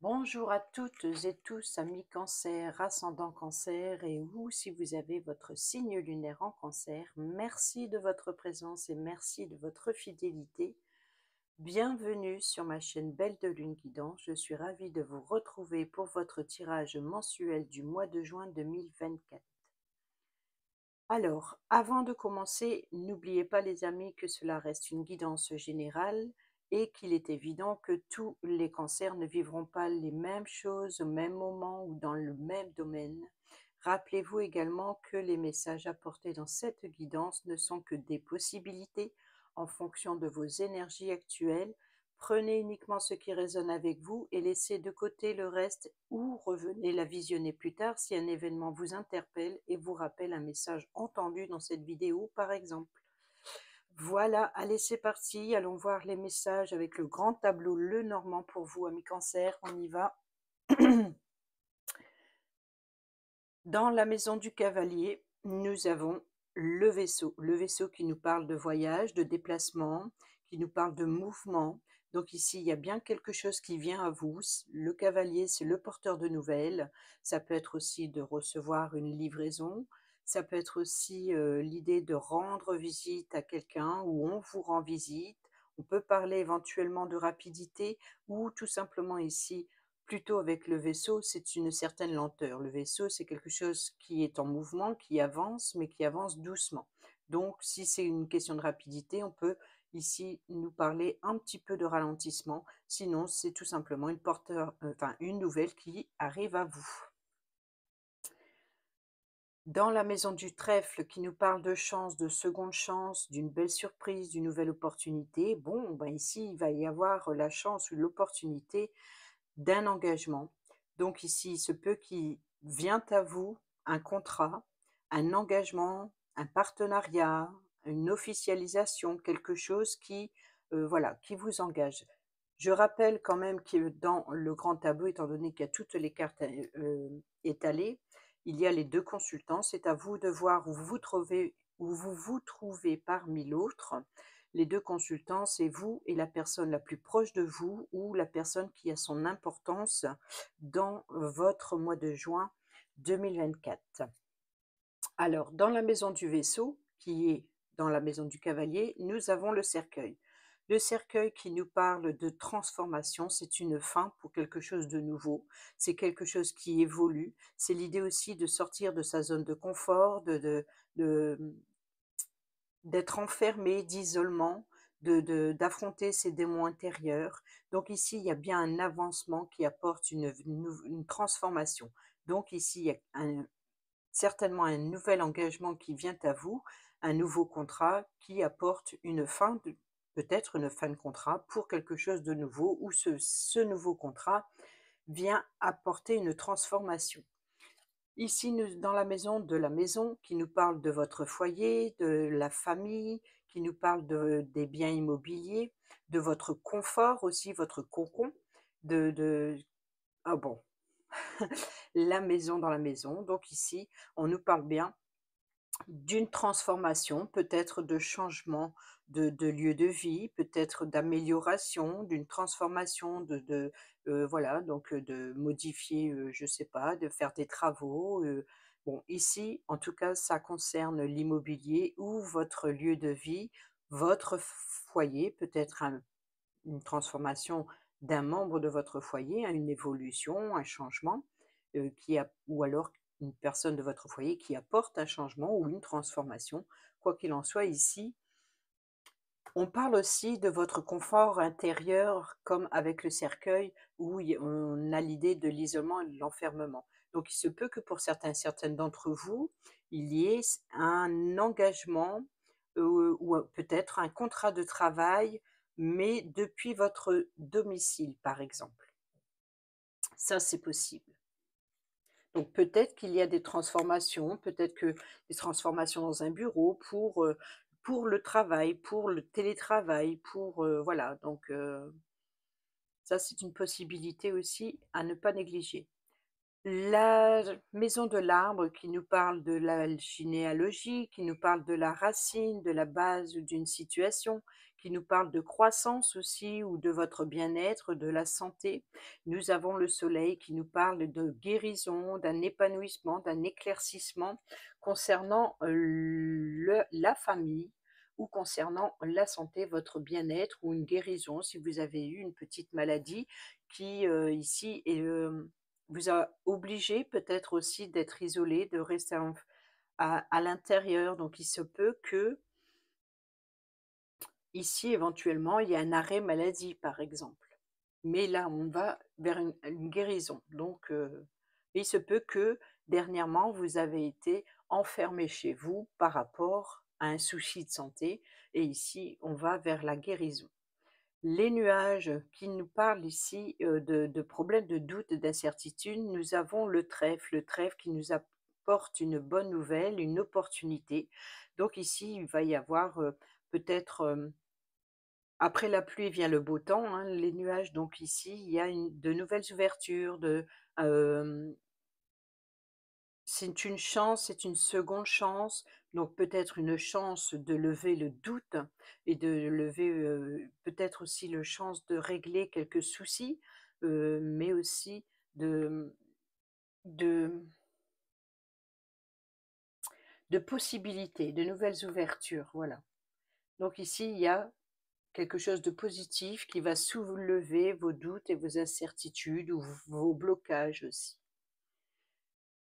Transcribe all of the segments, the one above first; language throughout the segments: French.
Bonjour à toutes et tous, amis Cancer, ascendant Cancer et ou si vous avez votre signe lunaire en Cancer, merci de votre présence et merci de votre fidélité. Bienvenue sur ma chaîne Belle de Lune Guidance. Je suis ravie de vous retrouver pour votre tirage mensuel du mois de juin 2024. Alors, avant de commencer, n'oubliez pas les amis que cela reste une guidance générale et qu'il est évident que tous les cancers ne vivront pas les mêmes choses au même moment ou dans le même domaine. Rappelez-vous également que les messages apportés dans cette guidance ne sont que des possibilités en fonction de vos énergies actuelles. Prenez uniquement ce qui résonne avec vous et laissez de côté le reste ou revenez la visionner plus tard si un événement vous interpelle et vous rappelle un message entendu dans cette vidéo par exemple. Voilà, allez c'est parti, allons voir les messages avec le grand tableau Lenormand pour vous amis Cancer, on y va. Dans la maison du cavalier, nous avons le vaisseau qui nous parle de voyage, de déplacement, qui nous parle de mouvement. Donc ici, il y a bien quelque chose qui vient à vous. Le cavalier, c'est le porteur de nouvelles. Ça peut être aussi de recevoir une livraison. Ça peut être aussi l'idée de rendre visite à quelqu'un ou on vous rend visite. On peut parler éventuellement de rapidité ou tout simplement ici plutôt avec le vaisseau, c'est une certaine lenteur. Le vaisseau, c'est quelque chose qui est en mouvement, qui avance, mais qui avance doucement. Donc, si c'est une question de rapidité, on peut ici nous parler un petit peu de ralentissement. Sinon, c'est tout simplement une nouvelle qui arrive à vous. Dans la maison du trèfle qui nous parle de chance, de seconde chance, d'une belle surprise, d'une nouvelle opportunité, bon, ben ici, il va y avoir la chance ou l'opportunité d'un engagement. Donc ici, il se peut qu'il vient à vous un contrat, un engagement, un partenariat, une officialisation, quelque chose qui, voilà, qui vous engage. Je rappelle quand même que dans le grand tableau, étant donné qu'il y a toutes les cartes étalées, il y a les deux consultants. C'est à vous de voir où vous vous trouvez parmi l'autre. Les deux consultants, c'est vous et la personne la plus proche de vous ou la personne qui a son importance dans votre mois de juin 2024. Alors, dans la maison du vaisseau, qui est dans la maison du cavalier, nous avons le cercueil. Le cercueil qui nous parle de transformation, c'est une fin pour quelque chose de nouveau, c'est quelque chose qui évolue, c'est l'idée aussi de sortir de sa zone de confort, de d'être enfermé, d'isolement, d'affronter ses démons intérieurs. Donc ici, il y a bien un avancement qui apporte une transformation. Donc ici, il y a certainement un nouvel engagement qui vient à vous, un nouveau contrat qui apporte une fin, peut-être une fin de contrat pour quelque chose de nouveau, ou ce nouveau contrat vient apporter une transformation. Ici, dans la maison de la maison, qui nous parle de votre foyer, de la famille, qui nous parle des biens immobiliers, de votre confort aussi, votre cocon, de ah bon, la maison dans la maison. Donc ici, on nous parle bien d'une transformation, peut-être de changement de lieu de vie, peut-être d'amélioration, d'une transformation voilà, donc de modifier, je sais pas, de faire des travaux, bon ici, en tout cas, ça concerne l'immobilier ou votre lieu de vie, votre foyer, peut-être une transformation d'un membre de votre foyer, hein, une évolution, un changement, ou alors une personne de votre foyer qui apporte un changement ou une transformation. Quoi qu'il en soit, ici, on parle aussi de votre confort intérieur, comme avec le cercueil, où on a l'idée de l'isolement et de l'enfermement. Donc, il se peut que pour certaines d'entre vous, il y ait un engagement ou peut-être un contrat de travail, mais depuis votre domicile, par exemple. Ça, c'est possible. Donc peut-être qu'il y a des transformations, peut-être que des transformations dans un bureau pour le travail, pour le télétravail, voilà, donc ça, c'est une possibilité aussi à ne pas négliger. La maison de l'arbre qui nous parle de la généalogie, qui nous parle de la racine, de la base d'une situation, qui nous parle de croissance aussi ou de votre bien-être, de la santé. Nous avons le soleil qui nous parle de guérison, d'un épanouissement, d'un éclaircissement concernant la famille ou concernant la santé, votre bien-être ou une guérison si vous avez eu une petite maladie qui ici est, vous a obligé peut-être aussi d'être isolé, de rester à l'intérieur. Donc il se peut que ici éventuellement, il y ait un arrêt maladie, par exemple. Mais là, on va vers une guérison. Donc il se peut que dernièrement, vous avez été enfermé chez vous par rapport à un souci de santé et ici, on va vers la guérison. Les nuages qui nous parlent ici, de problèmes de doute, d'incertitude, nous avons le trèfle qui nous apporte une bonne nouvelle, une opportunité. Donc ici, il va y avoir, peut-être, après la pluie vient le beau temps, hein, les nuages, donc ici, il y a de nouvelles ouvertures, hem, c'est une chance, c'est une seconde chance, donc peut-être une chance de lever le doute et de lever, peut-être aussi le chance de régler quelques soucis, mais aussi de de de possibilités, de nouvelles ouvertures, voilà. Donc ici, il y a quelque chose de positif qui va soulever vos doutes et vos incertitudes ou vos blocages aussi.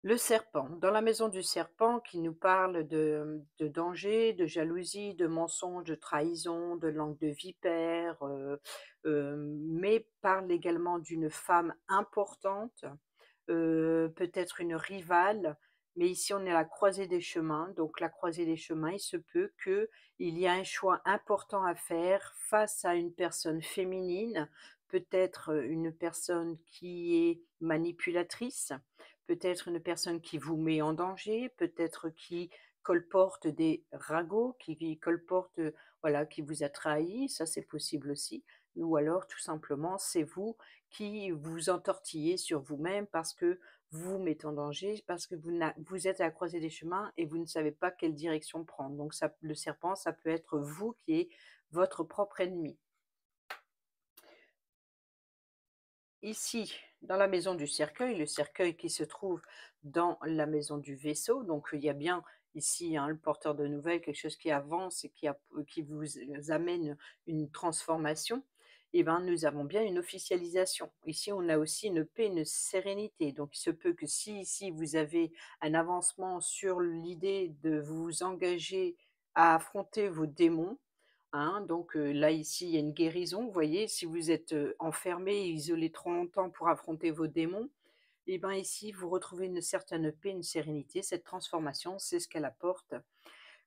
Le serpent, dans la maison du serpent qui nous parle de danger, de jalousie, de mensonge, de trahison, de langue de vipère, mais parle également d'une femme importante, peut-être une rivale, mais ici on est à la croisée des chemins, donc la croisée des chemins, il se peut qu'il y ait un choix important à faire face à une personne féminine, peut-être, une personne qui est manipulatrice, peut-être une personne qui vous met en danger, peut-être qui colporte des ragots, qui colporte, voilà, qui vous a trahi, ça c'est possible aussi. Ou alors tout simplement, c'est vous qui vous entortillez sur vous-même parce que vous vous mettez en danger, parce que vous êtes à la croisée des chemins et vous ne savez pas quelle direction prendre. Donc ça, le serpent, ça peut être vous qui êtes votre propre ennemi. Ici, dans la maison du cercueil, le cercueil qui se trouve dans la maison du vaisseau, donc il y a bien ici, hein, le porteur de nouvelles, quelque chose qui avance et qui vous amène une transformation, et ben, nous avons bien une officialisation. Ici, on a aussi une paix, une sérénité. Donc, il se peut que si ici vous avez un avancement sur l'idée de vous engager à affronter vos démons, hein, donc là, ici, il y a une guérison. Vous voyez, si vous êtes, enfermé et isolé trop longtemps pour affronter vos démons, et ben, ici, vous retrouvez une certaine paix, une sérénité. Cette transformation, c'est ce qu'elle apporte.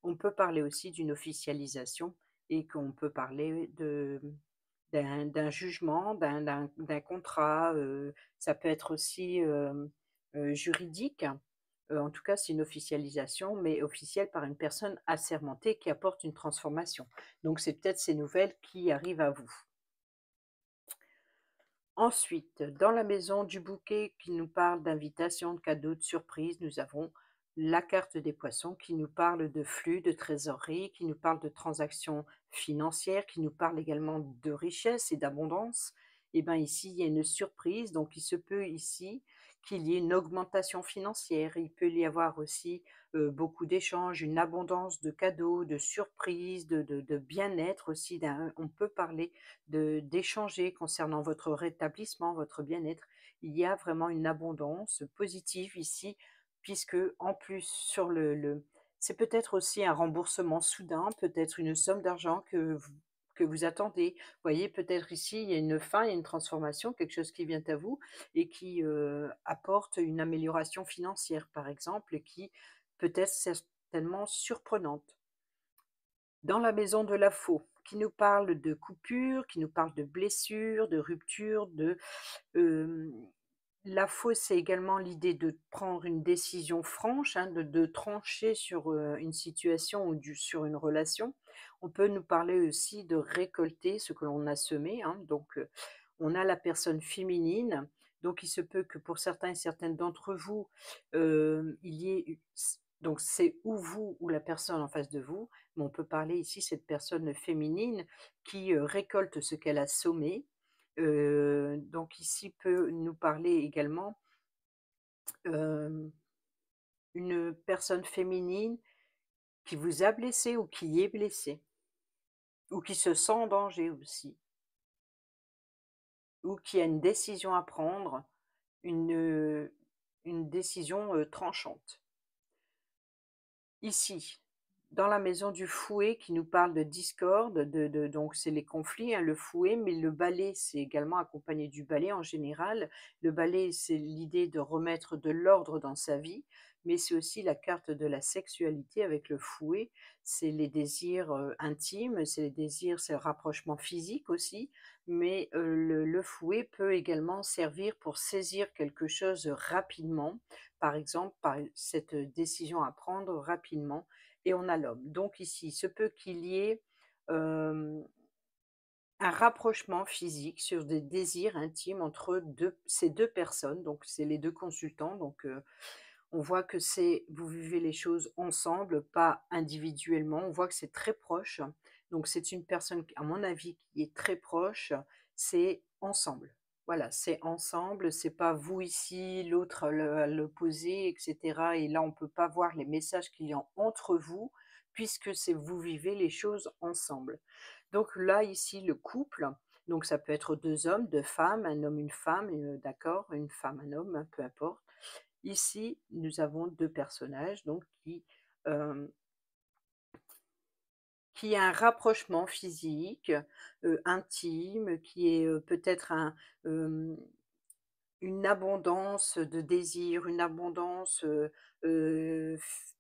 On peut parler aussi d'une officialisation et qu'on peut parler d'un jugement, d'un contrat, ça peut être aussi, juridique. En tout cas, c'est une officialisation, mais officielle par une personne assermentée qui apporte une transformation. Donc c'est peut-être ces nouvelles qui arrivent à vous. Ensuite, dans la maison du bouquet qui nous parle d'invitation, de cadeaux, de surprises, nous avons la carte des poissons qui nous parle de flux, de trésorerie, qui nous parle de transactions financières, qui nous parle également de richesse et d'abondance. Et bien ici, il y a une surprise, donc il se peut ici qu'il y ait une augmentation financière. Il peut y avoir aussi beaucoup d'échanges, une abondance de cadeaux, de surprises, de bien-être aussi. On peut parler d'échanger concernant votre rétablissement, votre bien-être. Il y a vraiment une abondance positive ici, puisque en plus sur c'est peut-être aussi un remboursement soudain, peut-être une somme d'argent que vous attendez. Vous voyez, peut-être ici, il y a une fin, il y a une transformation, quelque chose qui vient à vous et qui apporte une amélioration financière, par exemple, et qui peut être certainement surprenante. Dans la maison de la faux, qui nous parle de coupures, qui nous parle de blessures, de ruptures, hem, la faux, c'est également l'idée de prendre une décision franche, hein, de trancher sur, une situation ou sur une relation. On peut nous parler aussi de récolter ce que l'on a semé, hein, donc on a la personne féminine, Donc il se peut que pour certains et certaines d'entre vous, il y ait u s donc c'est ou vous ou la personne en face de vous, mais on peut parler ici cette personne féminine qui, récolte ce qu'elle a semé. Donc ici peut nous parler également, hem, une personne féminine qui vous a blessé ou qui est blessée, ou qui se sent en danger aussi, ou qui a une décision à prendre, une, heu, une décision, tranchante. Ici, dans la maison du fouet qui nous parle de discorde, donc c'est les conflits, hein, le fouet, mais le balai, c'est également accompagné du balai en général. Le balai, c'est l'idée de remettre de l'ordre dans sa vie, mais c'est aussi la carte de la sexualité avec le fouet. C'est les désirs, intimes, c'est les désirs, c'est le rapprochement physique aussi, mais, le fouet peut également servir pour saisir quelque chose rapidement, par exemple, par cette décision à prendre rapidement, et on a l'homme. Donc ici, il se peut qu'il y ait, hem, un rapprochement physique sur des désirs intimes entre ces 2 personnes, donc c'est les 2 consultants, donc on voit que vous vivez les choses ensemble, pas individuellement. On voit que c'est très proche, donc c'est une personne, à mon avis, qui est très proche, c'est ensemble. Voilà, c'est ensemble, c'est pas vous ici, l'autre à l'opposé, et cetera, et là, on peut pas voir les messages qu'il y a entre vous, puisque c'est vous vivez les choses ensemble. Donc là, ici, le couple, donc ça peut être 2 hommes, 2 femmes, un homme, une femme, d'accord, une femme, un homme, hein, peu importe. Ici, nous avons 2 personnages donc hem, qui a un rapprochement physique, intime, qui est, peut-être hem, une abondance de désir, une abondance, f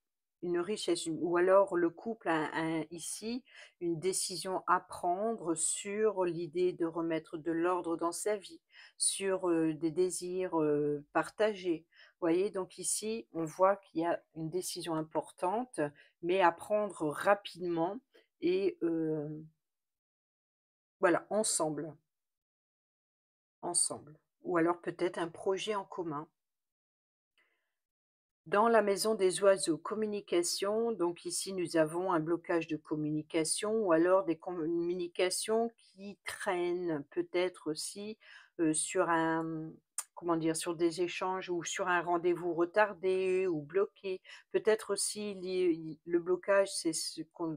une richesse, ou alors le couple a ici une décision à prendre sur l'idée de remettre de l'ordre dans sa vie, sur, des désirs, partagés. Vous voyez? Donc ici, on voit qu'il y a une décision importante, mais à prendre rapidement, et voilà, ensemble, ensemble. Ou alors peut-être un projet en commun. Dans la maison des oiseaux, communication, donc ici nous avons un blocage de communication, ou alors des communications qui traînent, peut-être aussi, sur comment dire? Sur des échanges ou sur un rendez-vous retardé ou bloqué. Peut-être aussi le blocage, c'est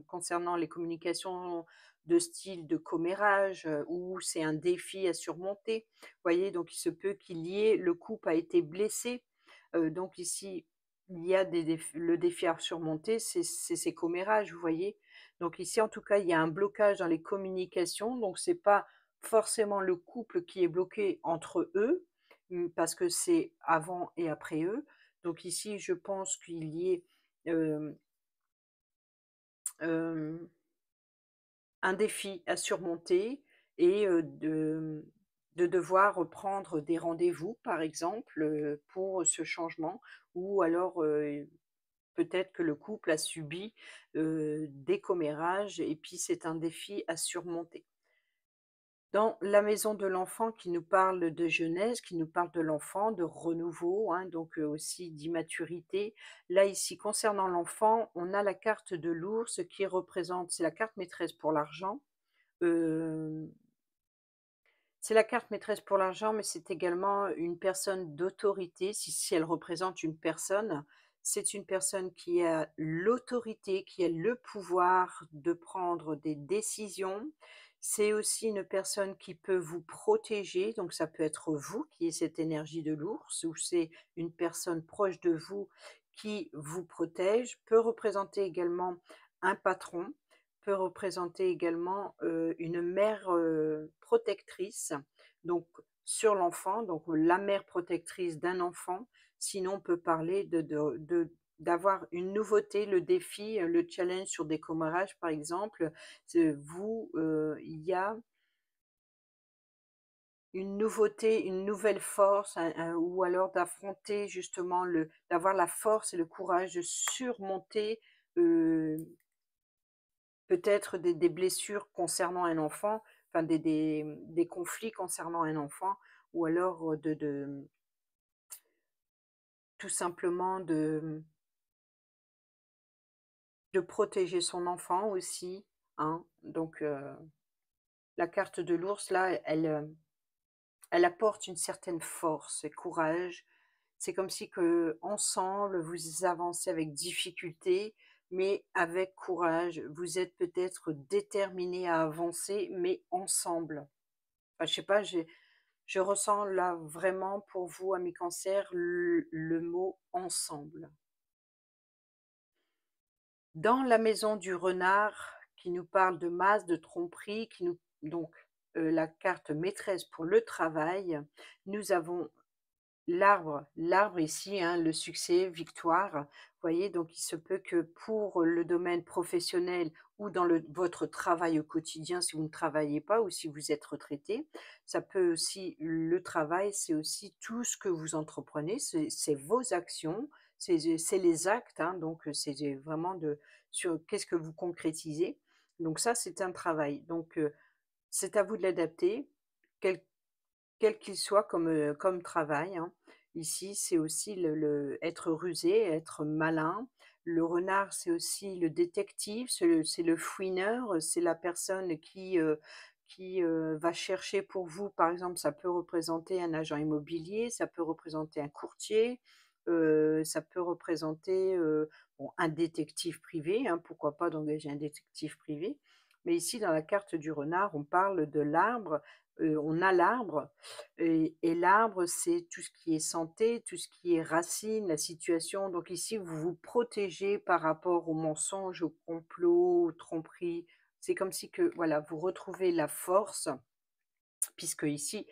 concernant les communications de style de commérage, où c'est un défi à surmonter. Vous voyez? Donc il se peut qu'il y ait le couple a été blessé, donc ici il y a le défi à surmonter, c'est ces commérages, vous voyez? Donc ici, en tout cas, il y a un blocage dans les communications, donc c'est pas forcément le couple qui est bloqué entre eux, parce que c'est avant et après eux. Donc ici, je pense qu'il y ait, hem, hem, un défi à surmonter, et de devoir prendre des rendez-vous, par exemple, pour ce changement, ou alors, peut-être que le couple a subi, des commérages, et puis c'est un défi à surmonter. Dans la maison de l'enfant qui nous parle de jeunesse, qui nous parle de l'enfant, de renouveau, hein, donc aussi d'immaturité. Là, ici, concernant l'enfant, on a la carte de l'ours qui représente, c'est la carte maîtresse pour l'argent. Hem, c'est la carte maîtresse pour l'argent, mais c'est également une personne d'autorité. Si elle représente une personne, c'est une personne qui a l'autorité, qui a le pouvoir de prendre des décisions. C'est aussi une personne qui peut vous protéger, donc ça peut être vous qui êtes cette énergie de l'ours, ou c'est une personne proche de vous qui vous protège. Peut représenter également un patron, peut représenter également, une mère, protectrice, donc sur l'enfant, donc la mère protectrice d'un enfant. Sinon, on peut parler d'avoir une nouveauté, le défi, le challenge sur des commérages, par exemple. Il y a une nouveauté, une nouvelle force, ou alors d'affronter justement d'avoir la force et le courage de surmonter, heu peut-être des blessures concernant un enfant, enfin des conflits concernant un enfant ou alors, tout simplement de protéger son enfant aussi, hein. Donc la carte de l'ours là, elle apporte une certaine force et courage. C'est comme si que ensemble vous avancez avec difficulté, mais avec courage. Vous êtes peut-être déterminés à avancer, mais ensemble. Enfin, je sais pas, je ressens là vraiment pour vous, amis Cancer, le mot ensemble. Dans la maison du renard, qui nous parle de masse, de tromperie, qui nous donc la carte maîtresse pour le travail, nous avons l'arbre ici, hein, le succès, victoire. Vous voyez? Donc il se peut que pour le domaine professionnel ou dans votre travail au quotidien, si vous ne travaillez pas ou si vous êtes retraité, ça peut aussi le travail, c'est aussi tout ce que vous entreprenez, c'est vos actions, c'est les actes, hein, donc c'est vraiment sur qu'est-ce que vous concrétisez. Donc ça, c'est un travail. Donc c'est à vous de l'adapter, quel quel qu'il soit comme travail, hein. Ici, c'est aussi être rusé, être malin. Le renard, c'est aussi le détective, c'est le fouineur, c'est la personne qui va chercher pour vous. Par exemple, ça peut représenter un agent immobilier, ça peut représenter un courtier, ça peut représenter, bon, un détective privé, hein, pourquoi pas d'engager un détective privé. Mais ici, dans la carte du renard, on parle de l'arbre, on a l'arbre et l'arbre, c'est tout ce qui est santé, tout ce qui est racines, la situation. Donc ici, vous vous protégez par rapport aux mensonges, aux complots, aux tromperies. C'est comme si que, voilà, vous retrouvez la force, puisque ici,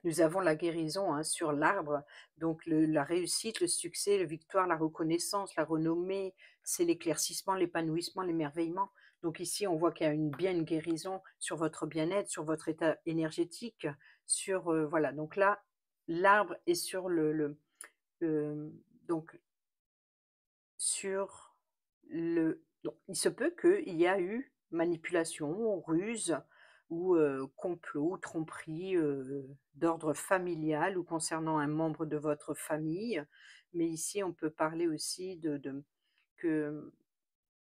nous avons la guérison, hein, sur l'arbre. Donc la réussite, le succès, la victoire, la reconnaissance, la renommée, c'est l'éclaircissement, l'épanouissement, l'émerveillement. Donc ici, on voit qu'il y a bien une guérison sur votre bien-être, sur votre état énergétique, sur voilà. Donc là, l'arbre est sur le donc sur donc il se peut qu'il y a eu manipulation, ruse ou complot, tromperie, d'ordre familial ou concernant un membre de votre famille. Mais ici, on peut parler aussi que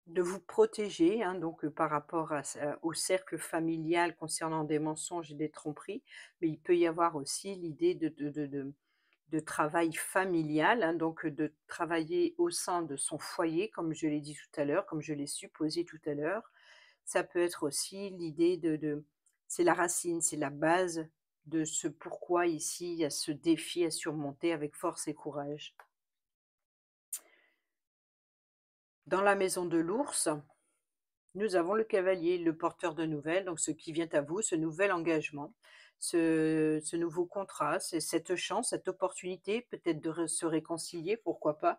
de vous protéger, hein, donc par rapport au cercle familial concernant des mensonges et des tromperies. Mais il peut y avoir aussi l'idée de travail familial, hein, donc de travailler au sein de son foyer, comme je l'ai dit tout à l'heure, comme je l'ai supposé tout à l'heure. Ça peut être aussi l'idée c'est la racine, c'est la base de ce pourquoi ici il y a ce défi à surmonter avec force et courage. Dans la maison de l'ours, nous avons le cavalier, le porteur de nouvelles, donc ce qui vient à vous, ce nouvel engagement, ce nouveau contrat, c'est cette chance, cette opportunité peut-être de se réconcilier, pourquoi pas,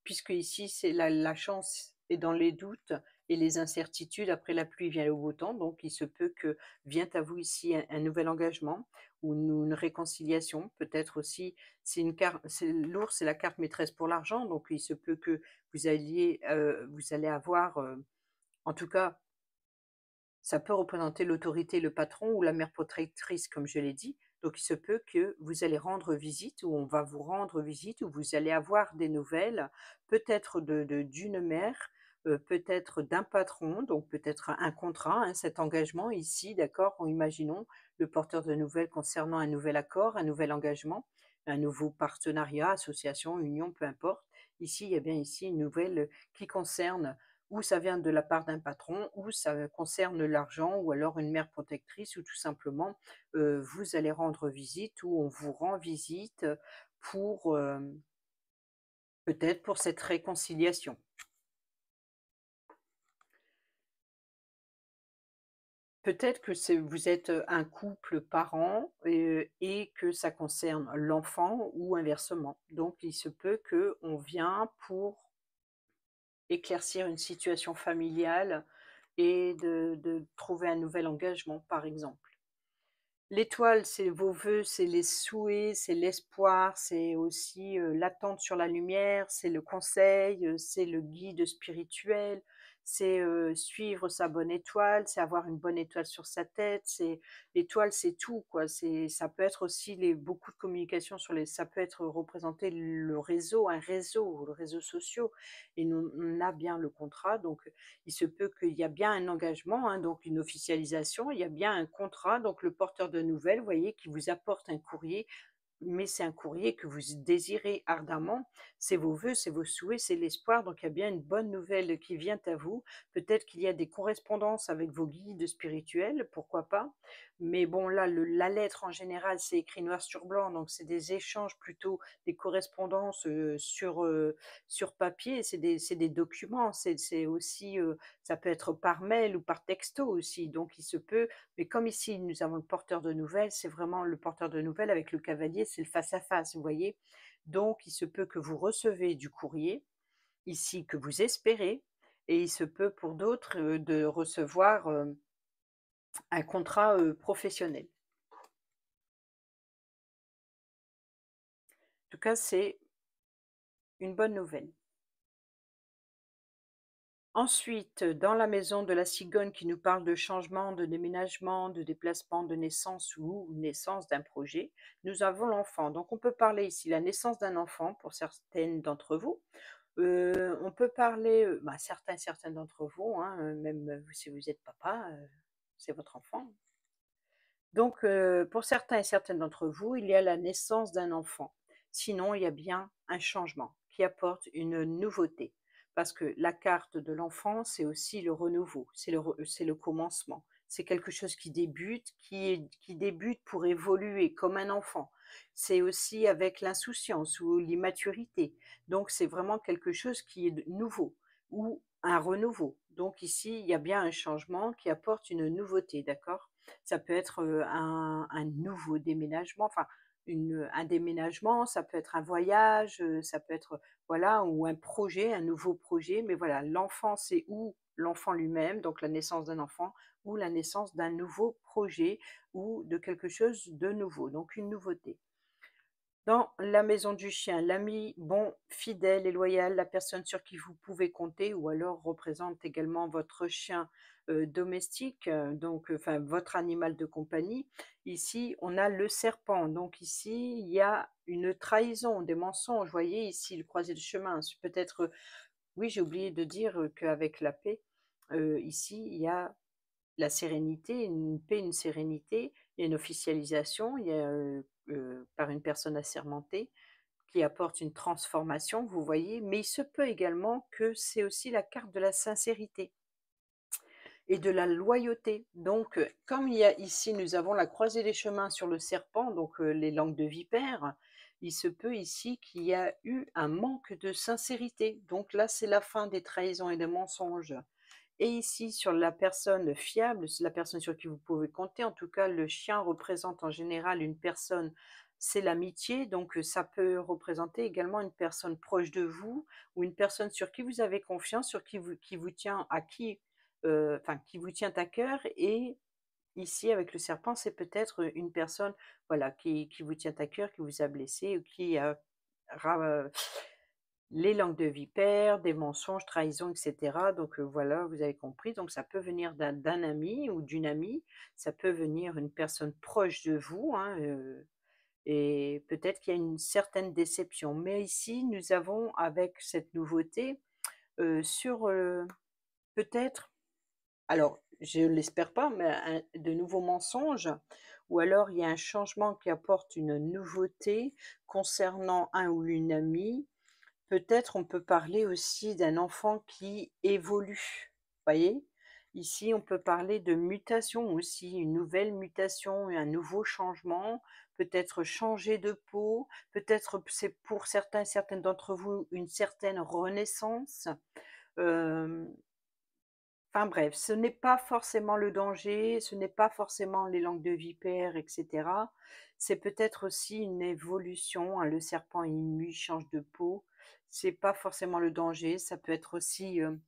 puisque ici c'est la chance est dans les doutes et les incertitudes. Après la pluie vient le beau temps, donc il se peut que vient à vous ici un nouvel engagement ou une réconciliation. Peut-être aussi, l'ours, c'est la carte maîtresse pour l'argent, donc il se peut que vous allez avoir en tout cas, ça peut représenter l'autorité, le patron ou la mère protectrice, comme je l'ai dit. Donc, il se peut que vous allez rendre visite ou on va vous rendre visite ou vous allez avoir des nouvelles, peut-être d'une mère, peut-être d'un patron, donc peut-être un contrat, hein, cet engagement ici, d'accord? Imaginons le porteur de nouvelles concernant un nouvel accord, un nouvel engagement, un nouveau partenariat, association, union, peu importe. Ici, il y a bien ici une nouvelle qui concerne ou ça vient de la part d'un patron, ou ça concerne l'argent, ou alors une mère protectrice, ou tout simplement, vous allez rendre visite, ou on vous rend visite pour, peut-être pour cette réconciliation. Peut-être que vous êtes un couple parent et que ça concerne l'enfant ou inversement. Donc il se peut que on vient pour éclaircir une situation familiale et de trouver un nouvel engagement, par exemple. L'étoile, c'est vos vœux, c'est les souhaits, c'est l'espoir, c'est aussi, l'attente sur la lumière, c'est le conseil, c'est le guide spirituel, c'est, suivre sa bonne étoile, c'est avoir une bonne étoile sur sa tête, c'est l'étoile, c'est tout quoi. C'est ça peut être aussi les beaucoup de communication sur les ça peut être représenter le réseau, un réseau, le réseaux sociaux et nous on a bien le contrat donc il se peut qu'il y a bien un engagement, hein, donc une officialisation, il y a bien un contrat donc le porteur de nouvelles, vous voyez, qui vous apporte un courrier mais c'est un courrier que vous désirez ardemment, c'est vos vœux, c'est vos souhaits, c'est l'espoir, donc il y a bien une bonne nouvelle qui vient à vous. Peut-être qu'il y a des correspondances avec vos guides spirituels, pourquoi pas. Mais bon, là, la lettre en général, c'est écrit noir sur blanc, donc c'est des échanges plutôt, des correspondances sur papier, c'est des documents, c'est aussi, ça peut être par mail ou par texto aussi, donc il se peut mais comme ici, nous avons le porteur de nouvelles, c'est vraiment le porteur de nouvelles avec le cavalier, c'est le face à face, vous voyez? Donc il se peut que vous recevez du courrier, ici, que vous espérez et il se peut pour d'autres, de recevoir, un contrat, professionnel. En tout cas, c'est une bonne nouvelle. Ensuite, dans la maison de la cigogne qui nous parle de changement, de déménagement, de déplacement, de naissance ou naissance d'un projet, nous avons l'enfant. Donc on peut parler ici la naissance d'un enfant pour certaines d'entre vous. On peut parler, bah, certains d'entre vous, hein, même, si vous êtes papa, c'est votre enfant. Donc, pour certains et certaines d'entre vous, il y a la naissance d'un enfant. Sinon, il y a bien un changement qui apporte une nouveauté. Parce que la carte de l'enfant, c'est aussi le renouveau, c'est le commencement. C'est quelque chose qui débute, qui débute pour évoluer comme un enfant. C'est aussi avec l'insouciance ou l'immaturité. Donc, c'est vraiment quelque chose qui est nouveau ou un renouveau. Donc ici, il y a bien un changement qui apporte une nouveauté, d'accord? Ça peut être, un nouveau déménagement, enfin un déménagement, ça peut être un voyage, ça peut être, voilà, ou un projet, un nouveau projet, mais voilà, l'enfant, c'est ou l'enfant lui-même, donc la naissance d'un enfant, ou la naissance d'un nouveau projet ou de quelque chose de nouveau, donc une nouveauté. Dans la maison du chien, l'ami bon, fidèle et loyal, la personne sur qui vous pouvez compter ou alors représente également votre chien, domestique, donc enfin votre animal de compagnie. Ici, on a le serpent, donc ici, il y a une trahison, des mensonges. Vous voyez ici le croisé de chemin, c'est peut-être, oui, j'ai oublié de dire, qu'avec la paix, ici, il y a la sérénité, une paix, une sérénité, il y a une officialisation, il y a, par une personne assermentée qui apporte une transformation, vous voyez? Mais il se peut également que c'est aussi la carte de la sincérité et de la loyauté. Donc, comme il y a ici, nous avons la croisée des chemins sur le serpent, donc les langues de vipère, il se peut ici qu'il y a eu un manque de sincérité. Donc là, c'est la fin des trahisons et des mensonges. Et ici, sur la personne fiable, c'est la personne sur qui vous pouvez compter. En tout cas, le chien représente en général une personne, c'est l'amitié. Donc, ça peut représenter également une personne proche de vous ou une personne sur qui vous avez confiance, qui vous tient à qui, enfin, qui vous tient à cœur. Et ici, avec le serpent, c'est peut-être une personne, voilà, qui vous tient à cœur, qui vous a blessé ou qui a les langues de vipère, des mensonges, trahisons, et cetera. Donc, voilà, vous avez compris. Donc ça peut venir d'un ami ou d'une amie, ça peut venir une personne proche de vous, hein, et peut-être qu'il y a une certaine déception. Mais ici, nous avons avec cette nouveauté, sur, peut-être alors je ne l'espère pas, mais de nouveaux mensonges ou alors il y a un changement qui apporte une nouveauté concernant un ou une amie. Peut-être on peut parler aussi d'un enfant qui évolue, voyez? Ici, on peut parler de mutation aussi, une nouvelle mutation et un nouveau changement, peut-être changer de peau, peut-être c'est pour certains et certaines d'entre vous une certaine renaissance. Hem, enfin bref, ce n'est pas forcément le danger, ce n'est pas forcément les langues de vipère et cetera. C'est peut-être aussi une évolution, hein, le serpent il mue, il change de peau. C'est pas forcément le danger, ça peut être aussi, heu,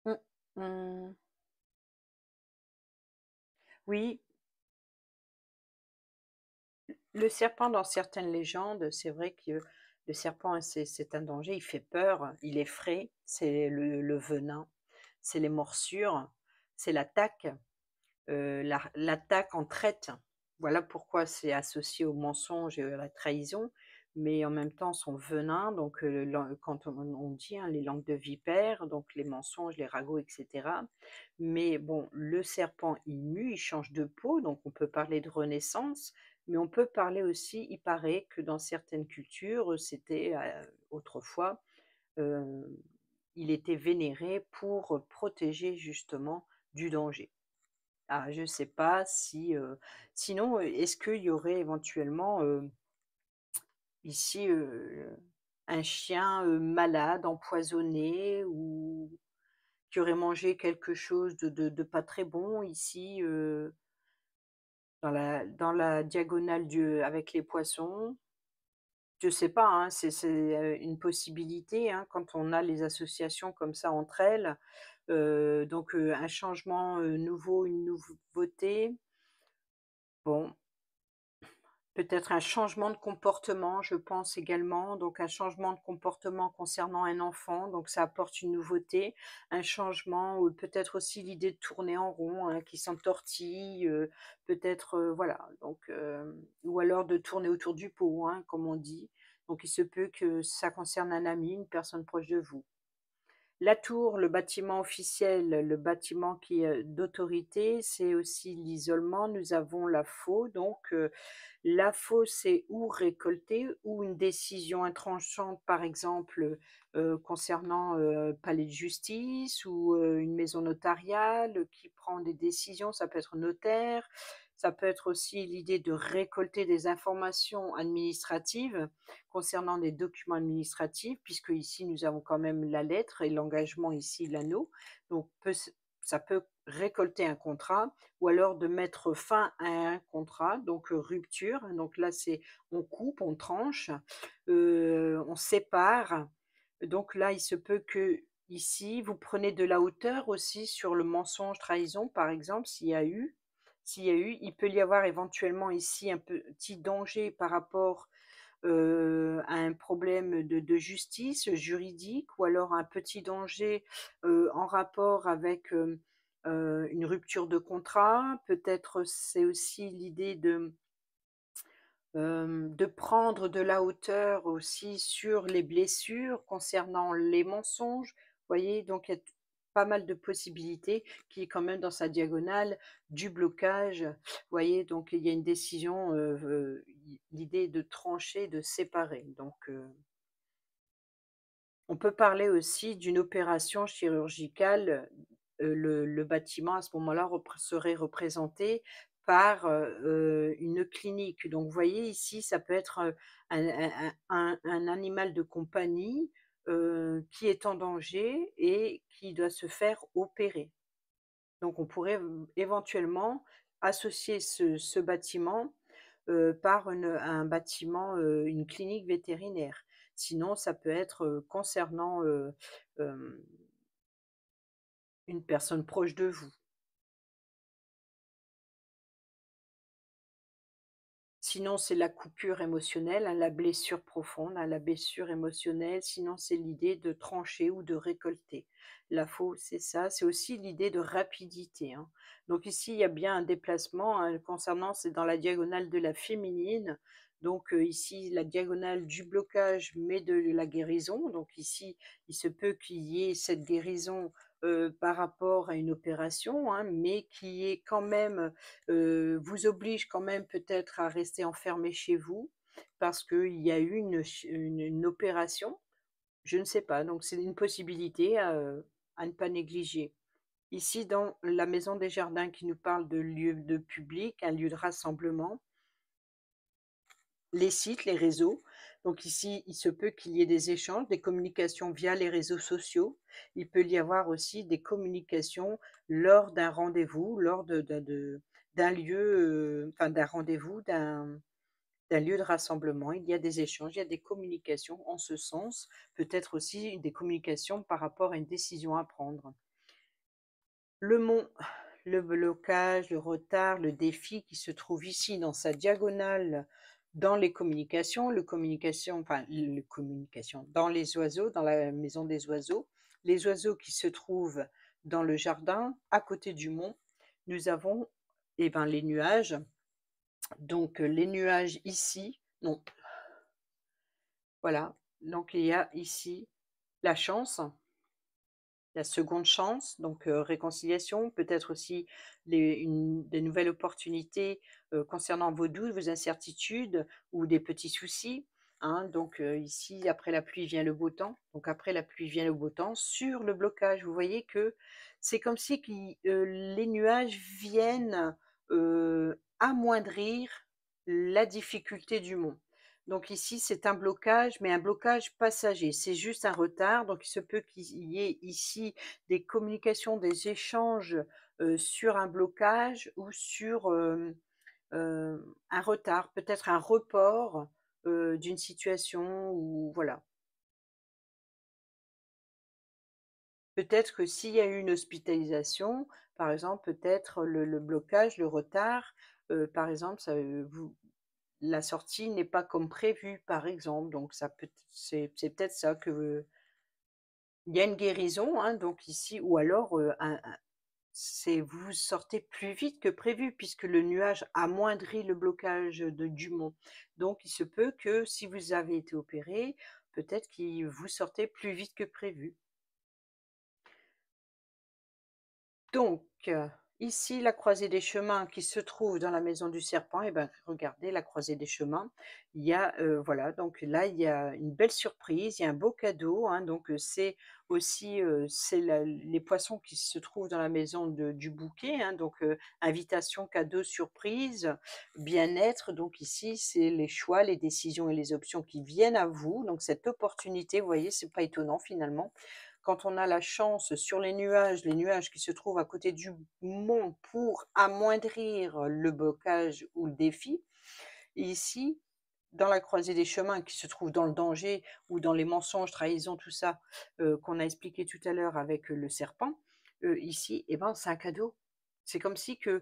mmh, mmh, oui, Le serpent dans certaines légendes, c'est vrai que le serpent, hein, c'est un danger, il fait peur, il effraie, c'est le venin, c'est les morsures, c'est l'attaque, l'attaque en traite. Voilà pourquoi c'est associé au mensonge et à la trahison, mais en même temps son venin, donc quand on dit, hein, les langues de vipère, donc les mensonges, les ragots et cetera. Mais bon, le serpent, il mue, il change de peau, donc on peut parler de renaissance, mais on peut parler aussi, il paraît que dans certaines cultures, c'était, autrefois, heu, il était vénéré pour protéger justement du danger. Ah, je sais pas si, sinon, est-ce qu'il y aurait éventuellement, ici, un chien, malade, empoisonné ou qui aurait mangé quelque chose de pas très bon ici, dans la diagonale du avec les poissons? Je sais pas, hein, c'est, une possibilité, hein, quand on a les associations comme ça entre elles, donc un changement, nouveau, une nouveauté. Bon, peut-être un changement de comportement, je pense également, donc un changement de comportement concernant un enfant, donc ça apporte une nouveauté. Un changement ou peut-être aussi l'idée de tourner en rond, hein, qui s'entortille, peut-être, voilà, donc ou alors de tourner autour du pot, hein, comme on dit. Donc il se peut que ça concerne un ami, une personne proche de vous. La tour, le bâtiment officiel, le bâtiment qui est, d'autorité, c'est aussi l'isolement. Nous avons la faux, donc la faux, c'est ou récolter ou une décision intranchante, par exemple, concernant, palais de justice ou, une maison notariale qui prend des décisions, ça peut être notaire, ça peut être aussi l'idée de récolter des informations administratives concernant des documents administratifs, puisque ici nous avons quand même la lettre et l'engagement ici l'anneau, donc ça peut récolter un contrat ou alors de mettre fin à un contrat, donc rupture. Donc là, c'est on coupe, on tranche, on sépare. Donc là, il se peut que ici, vous prenez de la hauteur aussi sur le mensonge, trahison, par exemple, s'il y a eu, il peut y avoir éventuellement ici un petit danger par rapport, à un problème de justice juridique ou alors un petit danger, en rapport avec, une rupture de contrat. Peut-être c'est aussi l'idée de prendre de la hauteur aussi sur les blessures concernant les mensonges. Vous voyez? Donc il y a pas mal de possibilités qui est quand même dans sa diagonale du blocage. Vous voyez? Donc il y a une décision, l'idée de trancher, de séparer. Donc on peut parler aussi d'une opération chirurgicale, le bâtiment à ce moment-là serait représenté par, une clinique. Donc vous voyez ici, ça peut être, un animal de compagnie, qui est en danger et qui doit se faire opérer. Donc on pourrait, éventuellement associer ce bâtiment, par un bâtiment, une clinique vétérinaire. Sinon, ça peut être, concernant, hem, une personne proche de vous. Sinon, c'est la coupure émotionnelle, hein, la blessure profonde, hein, la blessure émotionnelle. Sinon, c'est l'idée de trancher ou de récolter. La faux, c'est ça. C'est aussi l'idée de rapidité, hein. Donc ici, il y a bien un déplacement, hein, concernant, c'est dans la diagonale de la féminine. Donc ici, la diagonale du blocage, mais de la guérison. Donc ici, il se peut qu'il y ait cette guérison, par rapport à une opération, hein, mais qui est quand même vous oblige quand même peut-être à rester enfermé chez vous parce qu'il y a eu une opération, je ne sais pas, donc c'est une possibilité à ne pas négliger. Ici, dans la maison des jardins qui nous parle de lieu de public, un lieu de rassemblement, les sites, les réseaux. Donc ici, il se peut qu'il y ait des échanges, des communications via les réseaux sociaux. Il peut y avoir aussi des communications lors d'un rendez-vous, lors d'un lieu, enfin d'un rendez-vous, d'un lieu de rassemblement. Il y a des échanges, il y a des communications en ce sens, peut-être aussi des communications par rapport à une décision à prendre. Le mont, le blocage, le retard, le défi qui se trouve ici dans sa diagonale dans les communications, enfin, le communication, dans les oiseaux, dans la maison des oiseaux, les oiseaux qui se trouvent dans le jardin, à côté du mont, nous avons, eh ben, les nuages. Donc, les nuages ici, non, voilà, donc il y a ici la chance, la seconde chance, donc réconciliation, peut-être aussi des nouvelles opportunités concernant vos doutes, vos incertitudes ou des petits soucis, hein. Donc ici, après la pluie vient le beau temps. Donc après la pluie vient le beau temps sur le blocage. Vous voyez que c'est comme si les nuages viennent amoindrir la difficulté du monde. Donc ici, c'est un blocage, mais un blocage passager. C'est juste un retard. Donc il se peut qu'il y ait ici des communications, des échanges, sur un blocage ou sur, un retard, peut-être un report, d'une situation ou voilà. Peut-être que s'il y a eu une hospitalisation, par exemple, peut-être le blocage, le retard, par exemple, ça, la sortie n'est pas comme prévu, par exemple, donc ça peut c'est peut-être ça que il y a une guérison, hein, donc ici ou alors, c'est vous sortez plus vite que prévu puisque le nuage amoindrit le blocage du mont. Donc il se peut que si vous avez été opéré, peut-être que vous sortez plus vite que prévu. Donc, ici, la croisée des chemins qui se trouve dans la maison du serpent et ben, regardez la croisée des chemins. Il y a, voilà, donc là, il y a une belle surprise, il y a un beau cadeau, hein, donc c'est aussi, c'est la les poissons qui se trouvent dans la maison du bouquet, hein, donc invitation, cadeau, surprise, bien-être. Donc ici, c'est les choix, les décisions et les options qui viennent à vous. Donc cette opportunité, vous voyez, c'est pas étonnant finalement quand on a la chance sur les nuages qui se trouvent à côté du mont pour amoindrir le blocage ou le défi. Et ici, dans la croisée des chemins qui se trouve dans le danger ou dans les mensonges, trahisons, tout ça, qu'on a expliqué tout à l'heure avec le serpent, ici, eh ben, c'est un cadeau. C'est comme si que,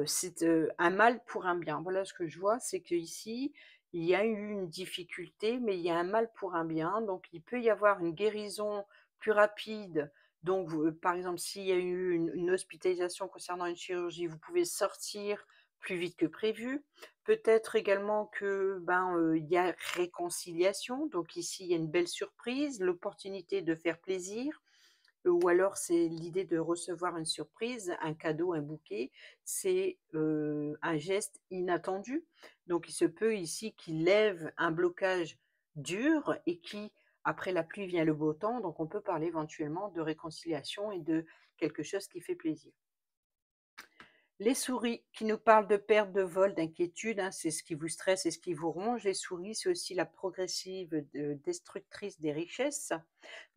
c'est, un mal pour un bien. Voilà ce que je vois, c'est qu'ici, il y a eu une difficulté, mais il y a un mal pour un bien, donc il peut y avoir une guérison plus rapide. Donc par exemple, s'il y a eu une hospitalisation concernant une chirurgie, vous pouvez sortir plus vite que prévu. Peut-être également que, ben, il y a réconciliation, donc ici, il y a une belle surprise, l'opportunité de faire plaisir, ou alors c'est l'idée de recevoir une surprise, un cadeau, un bouquet. C'est, un geste inattendu. Donc il se peut ici qu'il lève un blocage dur et qui, après la pluie vient le beau temps, donc on peut parler éventuellement de réconciliation et de quelque chose qui fait plaisir. Les souris qui nous parlent de perte, de vol, d'inquiétude, hein, c'est ce qui vous stresse et ce qui vous ronge. Les souris, c'est aussi la progressive destructrice des richesses.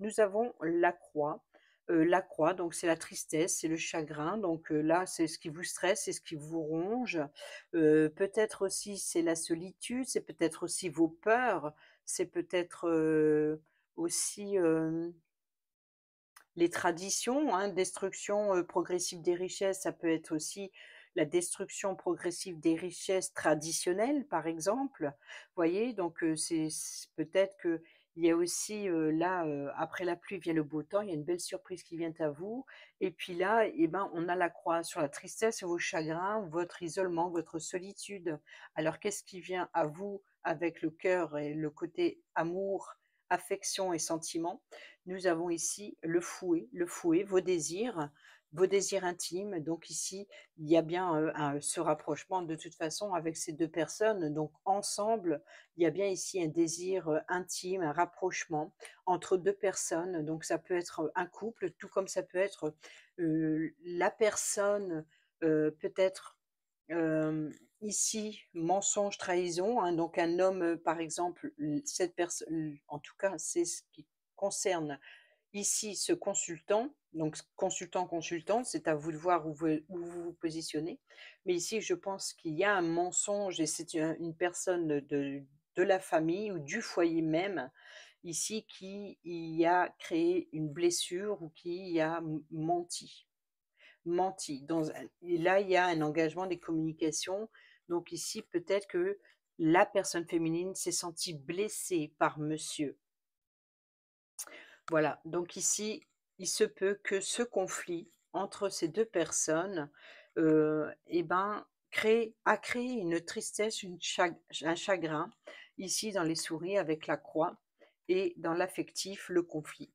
Nous avons la croix. La croix, donc c'est la tristesse, c'est le chagrin. Donc là, c'est ce qui vous stresse, c'est ce qui vous ronge. Peut-être aussi c'est la solitude, c'est peut-être aussi vos peurs, c'est peut-être aussi les traditions, hein, destruction, progressive des richesses, ça peut être aussi la destruction progressive des richesses traditionnelles, par exemple. Voyez? Donc, peut-être qu'il y a aussi, là, après la pluie vient le beau temps, il y a une belle surprise qui vient à vous et puis là et ben, on a la croix sur la tristesse et vos chagrins, votre isolement, votre solitude. Alors qu'est-ce qui vient à vous avec le cœur et le côté amour, affection et sentiment? Nous avons ici le fouet, vos désirs intimes. Donc ici, il y a bien, ce rapprochement de toute façon avec ces 2 personnes. Donc ensemble, il y a bien ici un désir, intime, un rapprochement entre 2 personnes. Donc ça peut être, un couple, tout comme ça peut être, la personne, peut-être, ici, mensonge, trahison, hein. Donc un homme, par exemple, cette personne, en tout cas, c'est ce qui concerne ici ce consultant, donc consultant, c'est à vous de voir où vous vous positionnez. Mais ici, je pense qu'il y a un mensonge et c'est une personne de la famille ou du foyer même, ici, qui y a créé une blessure ou qui y a menti. Menti. Et là, il y a un engagement des communications. Donc ici, peut-être que la personne féminine s'est sentie blessée par monsieur. Voilà, donc ici, il se peut que ce conflit entre ces 2 personnes, et ben, a créé une tristesse, un chagrin, ici dans les souris avec la croix et dans l'affectif, le conflit.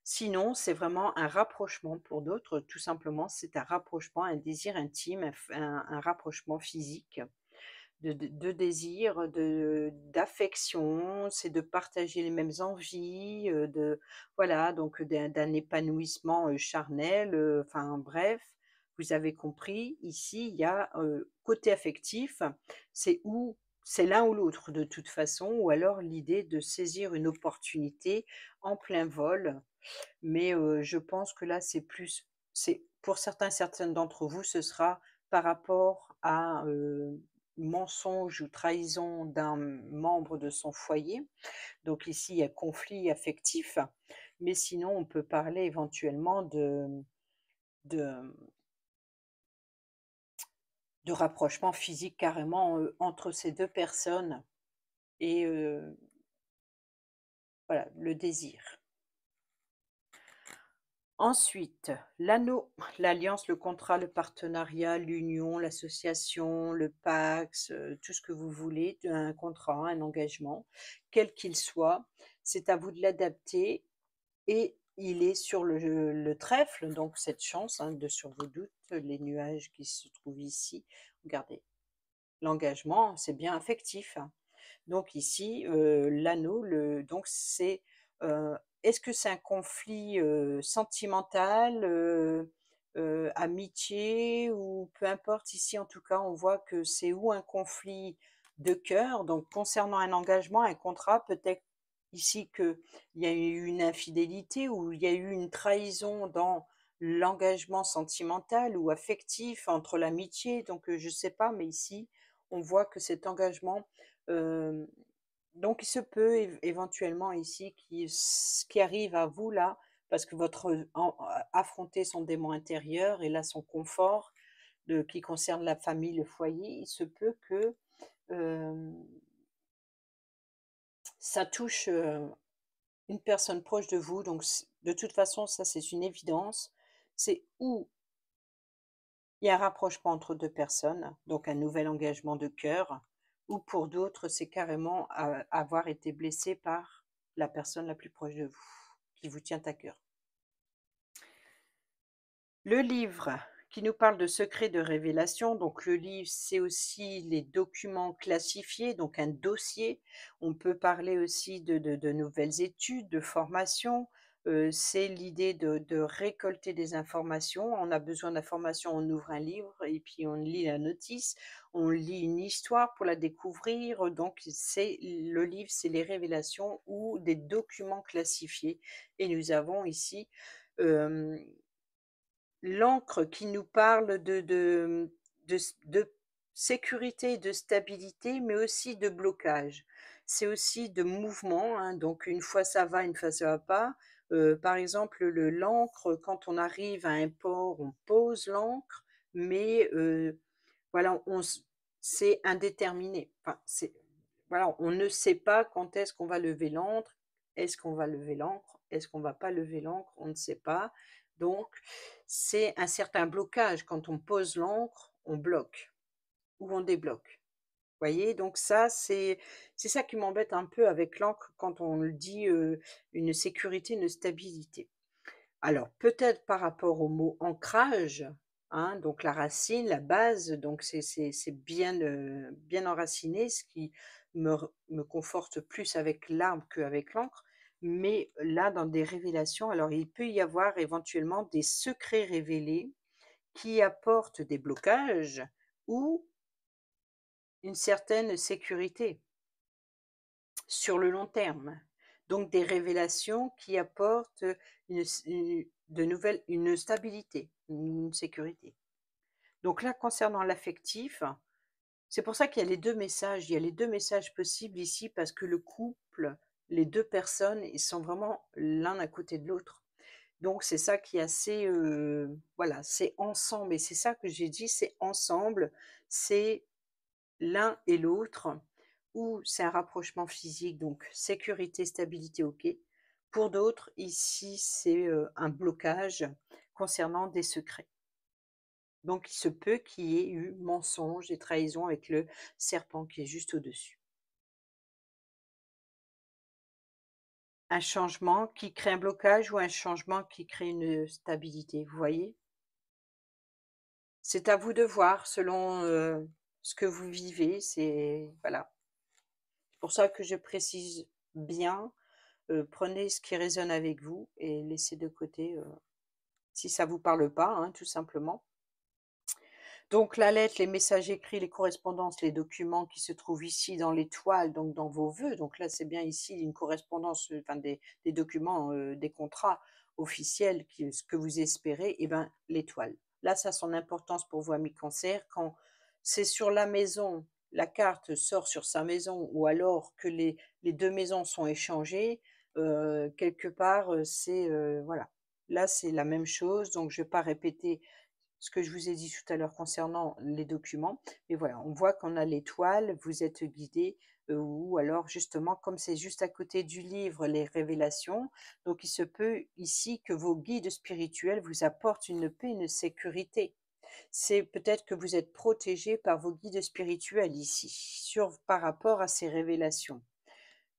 Sinon, c'est vraiment un rapprochement pour d'autres, tout simplement, c'est un rapprochement, un désir intime, un rapprochement physique de désir, d'affection, c'est de partager les mêmes envies, voilà, donc d'un épanouissement, charnel, enfin bref, vous avez compris. Ici, il y a, côté affectif, c'est l'un ou l'autre de toute façon, ou alors l'idée de saisir une opportunité en plein vol. Mais, je pense que là, c'est pour certaines d'entre vous, ce sera par rapport à, mensonge ou trahison d'un membre de son foyer. Donc ici, il y a conflit affectif, mais sinon on peut parler éventuellement de de rapprochement physique carrément, entre ces 2 personnes et voilà, le désir. Ensuite, l'anneau, l'alliance, le contrat, le partenariat, l'union, l'association, le PACS, tout ce que vous voulez, un contrat, un engagement, quel qu'il soit, c'est à vous de l'adapter et il est sur le trèfle, donc cette chance, hein, de sur vos doutes, les nuages qui se trouvent ici. Regardez, l'engagement, c'est bien affectif, hein. Donc ici, l'anneau, donc c'est, est-ce que c'est un conflit, sentimental, amitié ou peu importe? Ici, en tout cas, on voit que c'est ou un conflit de cœur, donc concernant un engagement, un contrat, peut-être ici qu'il y a eu une infidélité ou il y a eu une trahison dans l'engagement sentimental ou affectif entre l'amitié, donc je ne sais pas, mais ici, on voit que cet engagement, Hem, donc il se peut éventuellement ici qui arrive à vous là, parce que votre affronter son démon intérieur et là son confort qui concerne la famille, le foyer, il se peut que, hem, ça touche, une personne proche de vous donc de toute façon ça c'est une évidence. C'est où il y a un rapprochement entre 2 personnes, donc un nouvel engagement de cœur, ou pour d'autres, c'est carrément avoir été blessé par la personne la plus proche de vous, qui vous tient à cœur. Le livre qui nous parle de secrets de révélation, donc le livre, c'est aussi les documents classifiés, donc un dossier. On peut parler aussi de nouvelles études, de formation. C'est l'idée de récolter des informations. On a besoin d'informations, on ouvre un livre et puis on lit la notice, on lit une histoire pour la découvrir. Donc le livre, c'est les révélations ou des documents classifiés. Et nous avons ici, l'encre qui nous parle de sécurité et de stabilité, mais aussi de blocage. C'est aussi de mouvement, hein, donc une fois ça va, une fois ça va pas. Par exemple, l'encre, quand on arrive à un port, on pose l'encre, mais voilà, c'est indéterminé. Enfin, voilà, on ne sait pas quand est-ce qu'on va lever l'encre. Est-ce qu'on va lever l'encre? Est-ce qu'on va pas lever l'encre? On ne sait pas. Donc, c'est un certain blocage. Quand on pose l'encre, on bloque ou on débloque. Voyez? Donc ça, c'est ça qui m'embête un peu avec l'encre quand on le dit, une sécurité, une stabilité. Alors peut-être par rapport au mot ancrage, hein, donc la racine, la base, donc c'est bien, bien enraciné, ce qui me conforte plus avec l'arbre qu'avec l'encre. Mais là, dans des révélations, alors il peut y avoir éventuellement des secrets révélés qui apportent des blocages ou une certaine sécurité sur le long terme. Donc des révélations qui apportent une stabilité, une sécurité. Donc là, concernant l'affectif, c'est pour ça qu'il y a les 2 messages. Il y a les 2 messages possibles ici parce que le couple, les 2 personnes, ils sont vraiment l'un à côté de l'autre. Donc c'est ça qui est assez, voilà, c'est ensemble et c'est ça que j'ai dit, c'est ensemble, c'est l'un et l'autre, ou c'est un rapprochement physique, donc sécurité, stabilité, OK. Pour d'autres, ici, c'est, un blocage concernant des secrets. Donc il se peut qu'il y ait eu mensonge et trahison avec le serpent qui est juste au-dessus. Un changement qui crée un blocage ou un changement qui crée une stabilité, vous voyez? C'est à vous de voir selon, ce que vous vivez, c'est voilà. C'est pour ça que je précise bien, prenez ce qui résonne avec vous et laissez de côté, si ça vous parle pas, hein, tout simplement. Donc la lettre, les messages écrits, les correspondances, les documents qui se trouvent ici dans l'étoile, donc dans vos vœux, donc là, c'est bien ici une correspondance, enfin des documents, des contrats officiels qui ce que vous espérez et ben, l'étoile. Là, ça a son importance pour vous, amis Cancer, quand c'est sur la maison, la carte sort sur sa maison ou alors que les 2 maisons sont échangées, quelque part, c'est, voilà. Là, c'est la même chose, donc je vais pas répéter ce que je vous ai dit tout à l'heure concernant les documents. Mais voilà, on voit qu'on a l'étoile, vous êtes guidé, ou alors justement, comme c'est juste à côté du livre, les révélations, donc il se peut ici que vos guides spirituels vous apportent une paix, une sécurité. C'est peut-être que vous êtes protégé par vos guides spirituels ici, par rapport à ces révélations,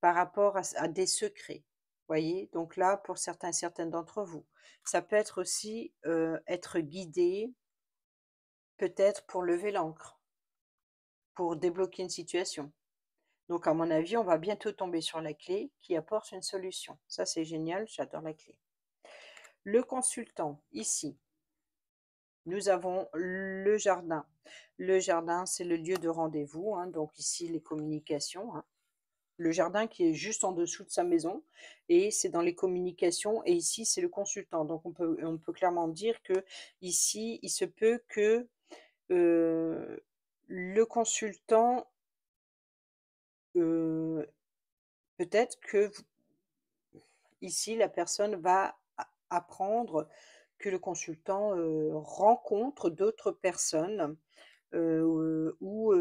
par rapport à des secrets. Voyez, donc là, pour certains, certaines d'entre vous, ça peut être aussi être guidé. Peut-être pour lever l'ancre, pour débloquer une situation. Donc à mon avis, on va bientôt tomber sur la clé qui apporte une solution. Ça, c'est génial, j'adore la clé. Le consultant, ici, nous avons le jardin. Le jardin, c'est le lieu de rendez-vous, hein, donc ici, les communications, hein. Le jardin qui est juste en dessous de sa maison et c'est dans les communications et ici, c'est le consultant. Donc on peut clairement dire que ici, il se peut que Heu, le consultant, heu, peut-être que v ici la personne va apprendre que le consultant, rencontre d'autres personnes, ou,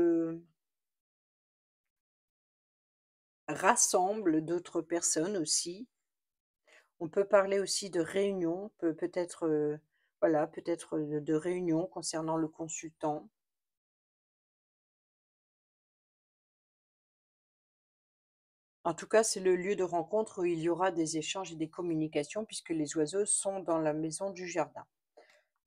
rassemble d'autres personnes aussi. On peut parler aussi de réunions, peut-être, voilà, peut-être, de réunions concernant le consultant. En tout cas, c'est le lieu de rencontre où il y aura des échanges et des communications puisque les oiseaux sont dans la maison du jardin.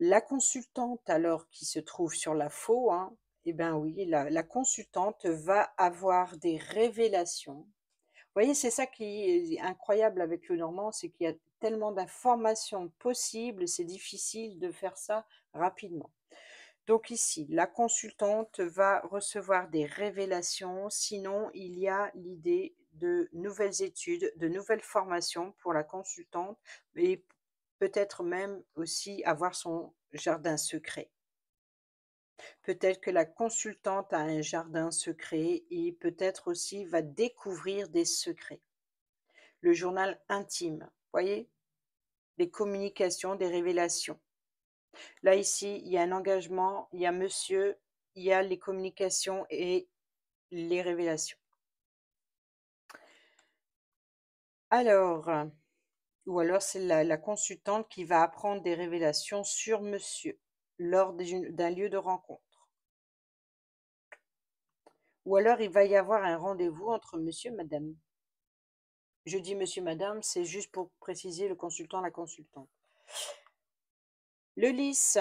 La consultante alors qui se trouve sur la faux, hein, eh ben oui, la consultante va avoir des révélations. Vous voyez, c'est ça qui est incroyable avec le normand, c'est qu'il y a tellement d'informations possibles, c'est difficile de faire ça rapidement. Donc ici, la consultante va recevoir des révélations, sinon il y a l'idée de nouvelles études, de nouvelles formations pour la consultante et peut-être même aussi avoir son jardin secret. Peut-être que la consultante a un jardin secret et peut-être aussi va découvrir des secrets. Le journal intime, voyez? Des communications, des révélations. Là, ici, il y a un engagement, il y a monsieur, il y a les communications et les révélations. Alors, ou alors c'est la consultante qui va apprendre des révélations sur monsieur, lors d'un lieu de rencontre. Ou alors il va y avoir un rendez-vous entre monsieur et madame. Je dis monsieur, madame, c'est juste pour préciser le consultant, la consultante. Le lys,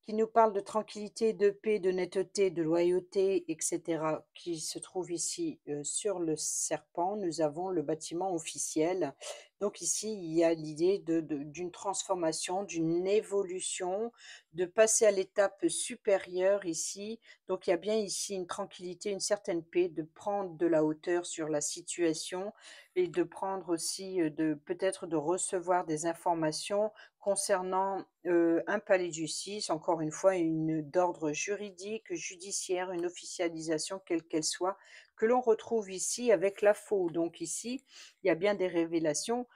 qui nous parle de tranquillité, de paix, de netteté, de loyauté, etc., qui se trouve ici sur le serpent, nous avons le bâtiment officiel. Donc ici, il y a l'idée d'une transformation, d'une évolution, de passer à l'étape supérieure ici. Donc il y a bien ici une tranquillité, une certaine paix, de prendre de la hauteur sur la situation et de prendre aussi, de peut-être de recevoir des informations concernant, un palais de justice, encore une fois, une d'ordre juridique, judiciaire, une officialisation quelle qu'elle soit, que l'on retrouve ici avec la faux. Donc ici, il y a bien des révélations,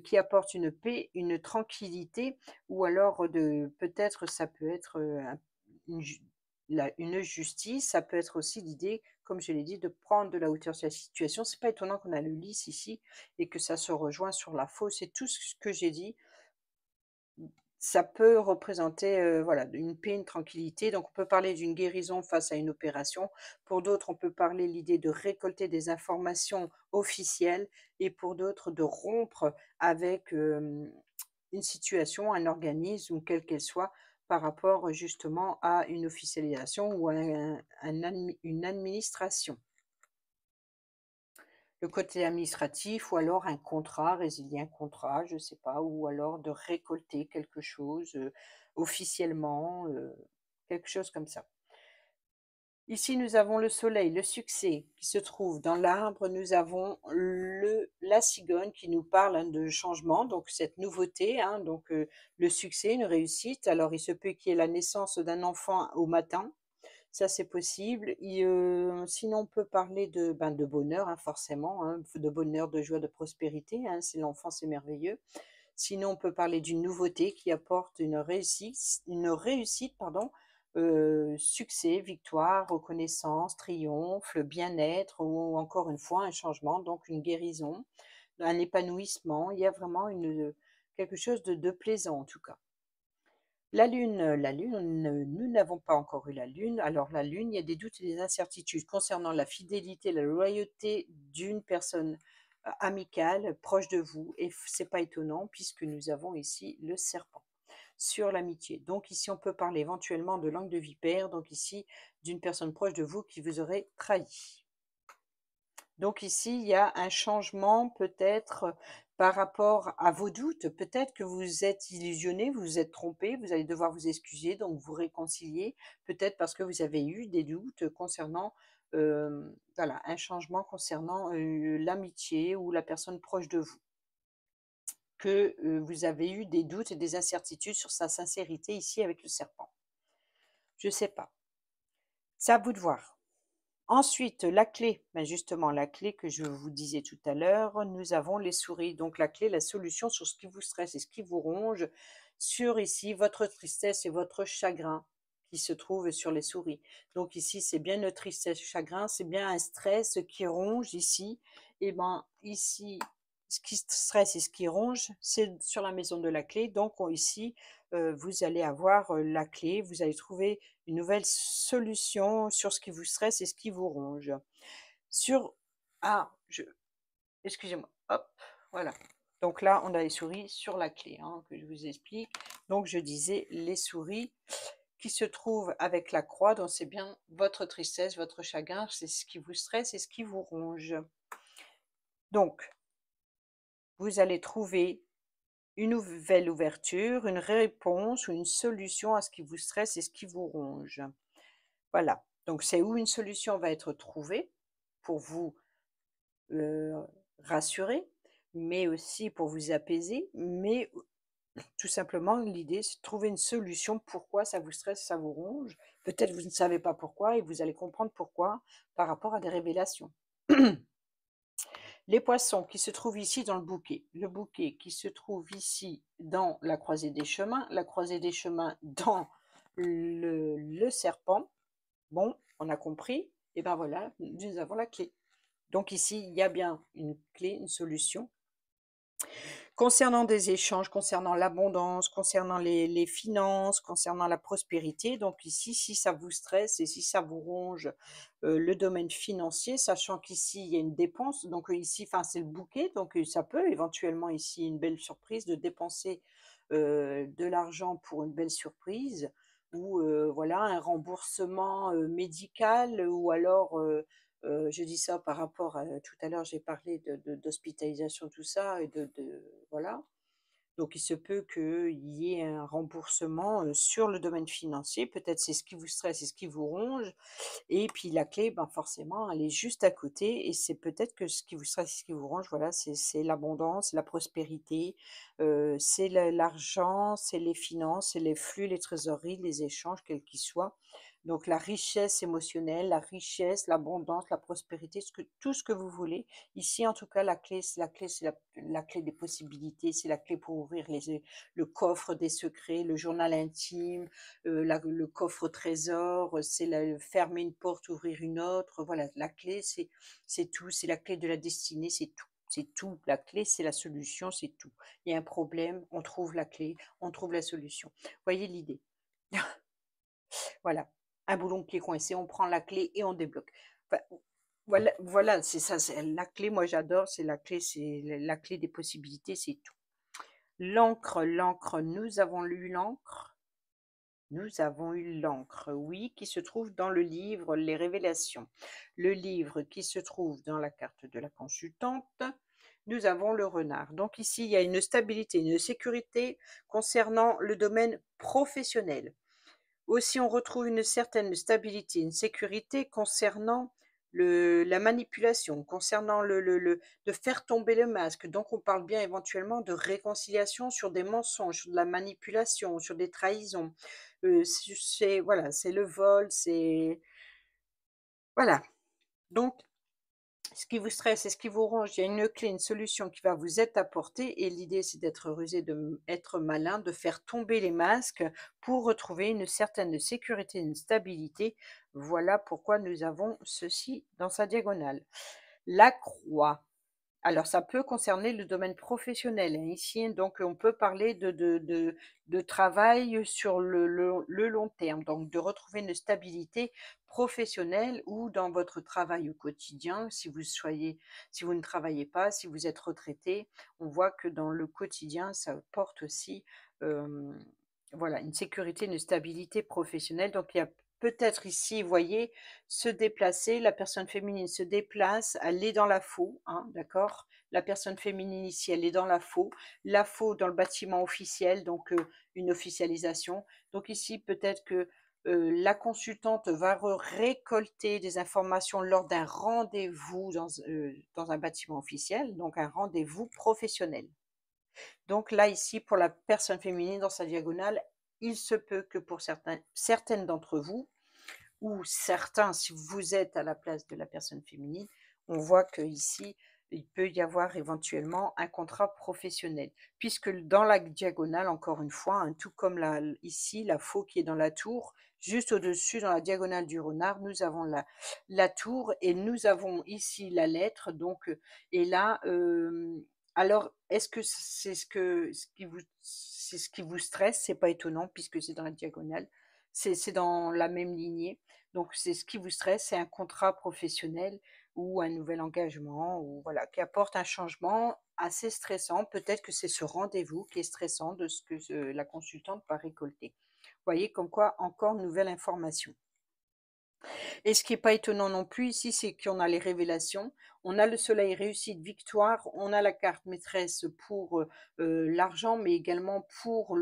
qui apportent une paix, une tranquillité ou alors de peut-être ça peut être, une justice, ça peut être aussi l'idée comme je l'ai dit, de prendre de la hauteur sur la situation. C'est pas étonnant qu'on a le lys ici et que ça se rejoint sur la fosse et tout ce que j'ai dit, ça peut représenter, voilà, une paix, une tranquillité. Donc on peut parler d'une guérison face à une opération. Pour d'autres, on peut parler l'idée de récolter des informations officielles et pour d'autres de rompre avec, une situation, un organisme, quelle qu'elle soit, par rapport, justement à une officialisation ou à une administration. Le côté administratif ou alors un contrat, résilier un contrat, je ne sais pas, ou alors de récolter quelque chose, officiellement, quelque chose comme ça. Ici, nous avons le soleil, le succès qui se trouve dans l'arbre. Nous avons la cigogne qui nous parle, hein, de changement, donc cette nouveauté, hein, donc le succès, une réussite. Alors, il se peut qu'il y ait la naissance d'un enfant au matin, ça c'est possible. Sinon, on peut parler de, ben, de bonheur, hein, forcément, hein, de bonheur, de joie, de prospérité, hein, c'est l'enfant, c'est merveilleux. Sinon, on peut parler d'une nouveauté qui apporte une réussite, pardon, succès, victoire, reconnaissance, triomphe, le bien-être ou encore une fois un changement, donc une guérison, un épanouissement. Il y a vraiment quelque chose de plaisant en tout cas. La lune, nous n'avons pas encore eu la lune. Alors la lune, il y a des doutes et des incertitudes concernant la fidélité, la loyauté d'une personne amicale, proche de vous. Et c'est pas étonnant puisque nous avons ici le serpent sur l'amitié. Donc ici, on peut parler éventuellement de langue de vipère, donc ici, d'une personne proche de vous qui vous aurait trahi. Donc ici, il y a un changement peut-être par rapport à vos doutes. Peut-être que vous êtes illusionné, vous vous êtes trompé, vous allez devoir vous excuser, donc vous réconcilier. Peut-être parce que vous avez eu des doutes concernant, voilà, un changement concernant l'amitié ou la personne proche de vous. Que vous avez eu des doutes et des incertitudes sur sa sincérité ici avec le serpent. Je ne sais pas. C'est à vous de voir. Ensuite, la clé, ben justement, la clé que je vous disais tout à l'heure, nous avons les souris. Donc la clé, la solution sur ce qui vous stresse et ce qui vous ronge, sur ici votre tristesse et votre chagrin qui se trouve sur les souris. Donc ici, c'est bien notre tristesse, chagrin, c'est bien un stress qui ronge ici. Et ben ici, ce qui stresse et ce qui ronge, c'est sur la maison de la clé. Donc ici, vous allez avoir la clé, vous allez trouver une nouvelle solution sur ce qui vous stresse et ce qui vous ronge. Sur ah, je excusez-moi, hop, voilà. Donc là, on a les souris sur la clé, hein, que je vous explique. Donc je disais les souris qui se trouvent avec la croix, donc c'est bien votre tristesse, votre chagrin, c'est ce qui vous stresse et ce qui vous ronge. Donc, vous allez trouver une nouvelle ouverture, une réponse ou une solution à ce qui vous stresse et ce qui vous ronge. Voilà, donc c'est où une solution va être trouvée pour vous, heu, rassurer, mais aussi pour vous apaiser, mais tout simplement l'idée c'est de trouver une solution. Pourquoi ça vous stresse, ça vous ronge? Peut-être vous ne savez pas pourquoi et vous allez comprendre pourquoi par rapport à des révélations. Les poissons qui se trouvent ici dans le bouquet qui se trouve ici dans la croisée des chemins, la croisée des chemins dans le serpent. Bon, on a compris? Et ben voilà, nous avons la clé. Donc ici, il y a bien une clé, une solution. Concernant des échanges, concernant l'abondance, concernant les finances, concernant la prospérité, donc ici, si ça vous stresse et si ça vous ronge, le domaine financier, sachant qu'ici, il y a une dépense, donc ici, enfin, c'est le bouquet, donc ça peut éventuellement ici, une belle surprise de dépenser, de l'argent pour une belle surprise ou voilà, un remboursement, médical ou alors, je dis ça par rapport à tout à l'heure, j'ai parlé d'hospitalisation, tout ça et voilà. Donc il se peut qu'il y ait un remboursement, sur le domaine financier. Peut-être c'est ce qui vous stresse et ce qui vous ronge et puis la clé, ben, forcément, elle est juste à côté et c'est peut-être que ce qui vous stresse et ce qui vous ronge, voilà, c'est l'abondance, la prospérité, c'est l'argent, c'est les finances, c'est les flux, les trésoreries, les échanges, quels qu'ils soient. Donc la richesse émotionnelle, la richesse, l'abondance, la prospérité, tout ce que vous voulez. Ici, en tout cas, la clé des possibilités, c'est la clé pour ouvrir le coffre des secrets, le journal intime, le coffre trésor, c'est fermer une porte, ouvrir une autre. Voilà, la clé, c'est tout, c'est la clé de la destinée, c'est tout. C'est tout. La clé, c'est la solution, c'est tout. Il y a un problème, on trouve la clé, on trouve la solution. Voyez l'idée? Voilà, un boulon qui est coincé, on prend la clé et on débloque. Enfin, voilà, c'est ça, c'est la clé, moi j'adore, c'est la clé des possibilités, c'est tout. L'encre, nous avons lu l'encre. Nous avons eu l'encre, oui, qui se trouve dans le livre Les Révélations. Le livre qui se trouve dans la carte de la consultante. Nous avons le renard. Donc ici, il y a une stabilité, une sécurité concernant le domaine professionnel. Aussi, on retrouve une certaine stabilité, une sécurité concernant la manipulation, concernant de faire tomber le masque. Donc, on parle bien éventuellement de réconciliation sur des mensonges, sur de la manipulation, sur des trahisons. Voilà, c'est le vol, c'est voilà. Donc, ce qui vous stresse et ce qui vous ronge, il y a une clé, une solution qui va vous être apportée et l'idée, c'est d'être rusé, être malin, de faire tomber les masques pour retrouver une certaine sécurité, une stabilité. Voilà pourquoi nous avons ceci dans sa diagonale. La croix. Alors ça peut concerner le domaine professionnel, hein, ici, donc on peut parler de travail sur le long terme, donc de retrouver une stabilité professionnelle ou dans votre travail au quotidien, si vous ne travaillez pas, si vous êtes retraité, on voit que dans le quotidien, ça porte aussi, hem, voilà, une sécurité, une stabilité professionnelle, donc il y a peut-être ici, vous voyez, se déplacer, la personne féminine se déplace, elle est dans la faux, hein, d'accord? La personne féminine ici, elle est dans la faux dans le bâtiment officiel, donc une officialisation. Donc ici, peut-être que la consultante va récolter des informations lors d'un rendez-vous dans un bâtiment officiel, donc un rendez-vous professionnel. Donc là, ici, pour la personne féminine dans sa diagonale, il se peut que pour certaines d'entre vous, ou certains, si vous êtes à la place de la personne féminine, on voit que ici il peut y avoir éventuellement un contrat professionnel. Puisque dans la diagonale, encore une fois, hein, tout comme ici, la faux qui est dans la tour, juste au-dessus, dans la diagonale du renard, nous avons la tour et nous avons ici la lettre. Donc, et là, alors, est-ce que c'est ce qui vous stresse? C'est pas étonnant puisque c'est dans la diagonale. C'est dans la même lignée. Donc c'est ce qui vous stresse, c'est un contrat professionnel ou un nouvel engagement ou voilà, qui apporte un changement assez stressant. Peut-être que c'est ce rendez-vous qui est stressant de ce que la consultante va récolter. Vous voyez comme quoi encore une nouvelle information. Et ce qui est pas étonnant non plus ici, c'est qu'on a les révélations, on a le soleil réussite, victoire, on a la carte maîtresse pour, l'argent, mais également pour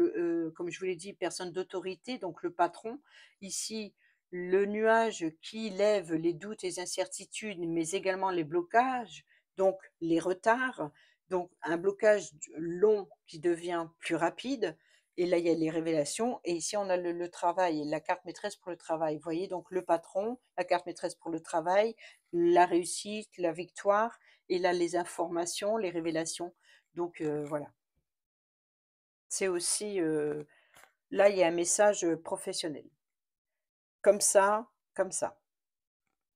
comme je vous l'ai dit, personne d'autorité, donc le patron. Ici, le nuage qui lève les doutes et les incertitudes, mais également les blocages, donc les retards, donc un blocage long qui devient plus rapide et là, il y a les révélations et ici, on a le travail, la carte maîtresse pour le travail. Vous voyez, donc le patron, la carte maîtresse pour le travail, la réussite, la victoire et là, les informations, les révélations. Donc voilà, c'est aussi, là, il y a un message, professionnel. Comme ça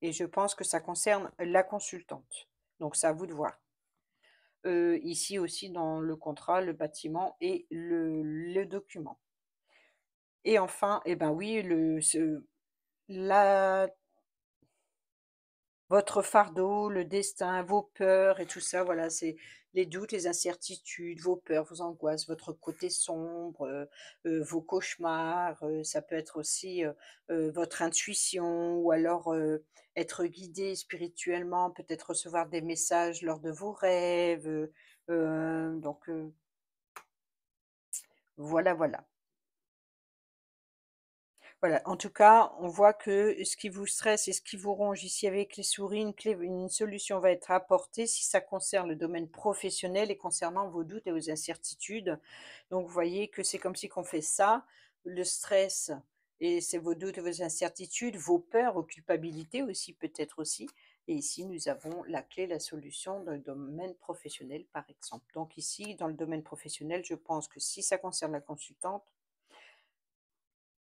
et je pense que ça concerne la consultante. Donc c'est à vous de voir. Ici aussi dans le contrat, le bâtiment et le document. Et enfin, eh ben oui, la votre fardeau, le destin, vos peurs et tout ça, voilà, c'est les doutes, les incertitudes, vos peurs, vos angoisses, votre côté sombre, vos cauchemars, ça peut être aussi, votre intuition ou alors, être guidé spirituellement, peut-être recevoir des messages lors de vos rêves, donc voilà, voilà. Voilà, en tout cas, on voit que ce qui vous stresse et ce qui vous ronge ici avec les souris, une solution va être apportée si ça concerne le domaine professionnel et concernant vos doutes et vos incertitudes. Donc, vous voyez que c'est comme si qu'on fait ça, le stress et c'est vos doutes, vos incertitudes, vos peurs, vos culpabilités aussi, peut-être aussi. Et ici, nous avons la clé, la solution dans le domaine professionnel, par exemple. Donc ici, dans le domaine professionnel, je pense que si ça concerne la consultante,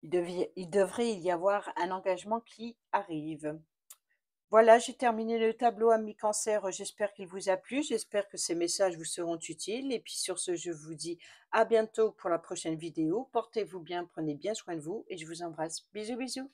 il devrait y avoir un engagement qui arrive. Voilà, j'ai terminé le tableau ami cancer, j'espère qu'il vous a plu, j'espère que ces messages vous seront utiles et puis sur ce, je vous dis à bientôt pour la prochaine vidéo. Portez-vous bien, prenez bien soin de vous et je vous embrasse. Bisous, bisous.